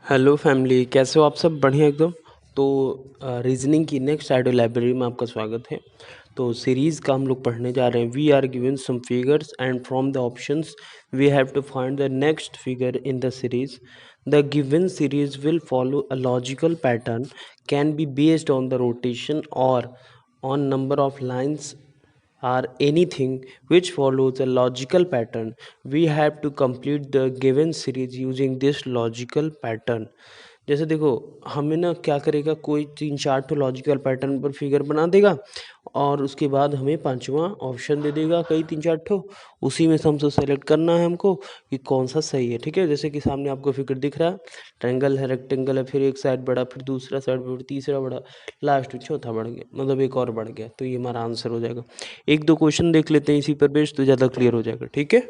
Hello family, कैसे हो आप सब? बढ़िया एकदम। तो रीजनिंग की नेक्स्ट ऑडियो लाइब्रेरी में आपका स्वागत है। तो सीरीज़ का हम लोग पढ़ने जा रहे हैं। We are given some figures and from the options we have to find the next figure in the series. The given series will follow a logical pattern, can be based on the rotation और on number of lines or anything which follows a logical pattern. We have to complete the given series using this logical pattern. जैसे देखो, हमें ना क्या करेगा, कोई 3-4 ठो logical pattern पर फिगर बना देगा और उसके बाद हमें पांचवा ऑप्शन दे देगा कई 3-4 ठो। उसी में से हमसे सेलेक्ट करना है हमको कि कौन सा सही है। ठीक है, जैसे कि सामने आपको फिगर दिख रहा है, ट्रायंगल है, रेक्टेंगल है, फिर एक साइड बढ़ा, फिर दूसरा साइड बढ़ा, तीसरा बढ़ा, लास्ट में चौथा बढ़ गया, मतलब एक और बढ़ गया, तो ये हमारा आंसर हो जाएगा। एक दो क्वेश्चन देख लेते हैं इसी पर बेस्ड, तो ज़्यादा क्लियर हो जाएगा। ठीक है,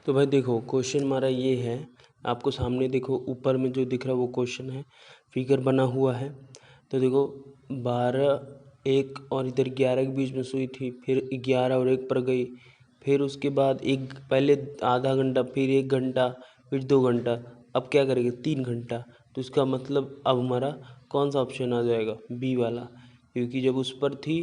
तो भाई देखो, क्वेश्चन हमारा ये है, आपको सामने देखो ऊपर में जो दिख रहा है वो क्वेश्चन है, फिगर बना हुआ है। तो देखो 12 1 और इधर 11 के बीच में सुई थी, फिर 11 और 1 पर गई, फिर उसके बाद एक पहले आधा घंटा, फिर 1 घंटा, फिर 2 घंटा, अब क्या करेंगे 3 घंटा। तो इसका मतलब अब हमारा कौन सा ऑप्शन आ जाएगा? बी वाला, क्योंकि जब उस पर थी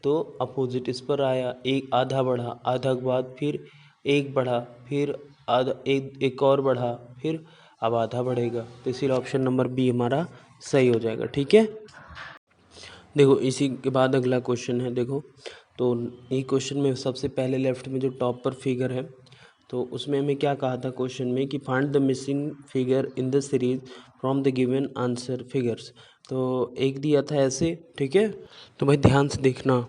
तो अपोजिट इस पर आया, एक आधा बढ़ा, आधा के बाद फिर एक बढ़ा, फिर आधा, एक और बढ़ा, फिर अब आधा बढ़ेगा, तो इसीलिए ऑप्शन नंबर बी हमारा सही हो जाएगा। ठीक है, देखो इसी के बाद अगला क्वेश्चन है। देखो, तो ये क्वेश्चन में सबसे पहले लेफ्ट में जो टॉप पर फिगर है, तो उसमें हमें क्या कहा था क्वेश्चन में कि find the missing figure in the series from the given answer figures. तो एक दिया था ऐसे। ठीक है, तो भाई ध्यान से देखना।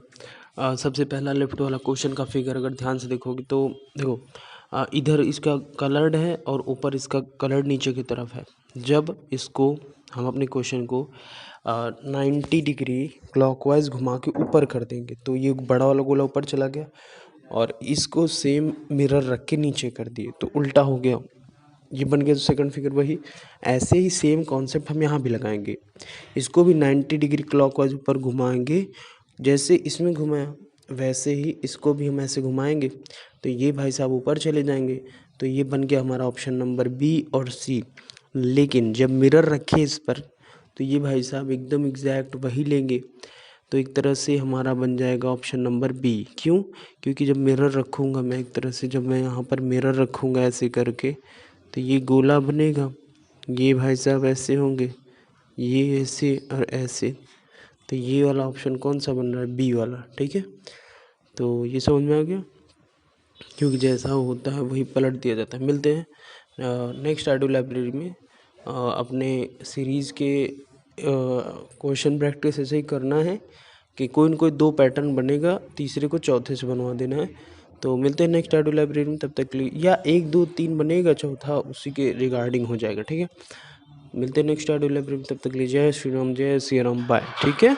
सबसे पहला लेफ्ट वाला क्वेश्चन का फिगर अगर ध्यान से देखोगे तो देखो, इधर इसका कलर्ड है और ऊपर इसका कलर्ड नीचे की तरफ है। जब इसको हम अपने क्वेश्चन को 90 डिग्री क्लॉकवाइज घुमा के ऊपर कर देंगे तो ये बड़ा वाला गोला ऊपर चला गया, और इसको सेम मिरर रख के नीचे कर दिए तो उल्टा हो गया, ये बन गया। तो सेकंड फिगर वही, ऐसे ही सेम कॉन्सेप्ट हम यहाँ भी लगाएंगे। इसको भी 90 डिग्री क्लॉकवाइज ऊपर घुमाएंगे, जैसे इसमें घुमाया वैसे ही इसको भी हम ऐसे घुमाएंगे, तो ये भाई साहब ऊपर चले जाएंगे। तो ये बन गया हमारा ऑप्शन नंबर बी और सी। लेकिन जब मिरर रखें इस पर तो ये भाई साहब एकदम एग्जैक्ट वही लेंगे, तो एक तरह से हमारा बन जाएगा ऑप्शन नंबर बी। क्यों? क्योंकि जब मिरर रखूँगा मैं, एक तरह से जब मैं यहाँ पर मिरर रखूँगा ऐसे करके, तो ये गोला बनेगा, ये भाई साहब ऐसे होंगे, ये ऐसे और ऐसे, तो ये वाला ऑप्शन कौन सा बन रहा है? बी वाला। ठीक है, तो ये समझ में आ गया, क्योंकि जैसा होता है वही पलट दिया जाता है। मिलते हैं नेक्स्ट ऑडियो लाइब्रेरी में। अपने सीरीज़ के क्वेश्चन प्रैक्टिस ऐसे ही करना है कि कोई न कोई 2 पैटर्न बनेगा, तीसरे को चौथे से बनवा देना है। तो मिलते हैं नेक्स्ट ऑडियो लाइब्रेरी में, तब तक के लिए, या 1 2 3 बनेगा, चौथा उसी के रिगार्डिंग हो जाएगा। ठीक है, मिलते हैं नेक्स्ट ऑडियो लाइब्रेरी में, तब तक के लिए जय श्री राम, जय सिया राम, बाय। ठीक है।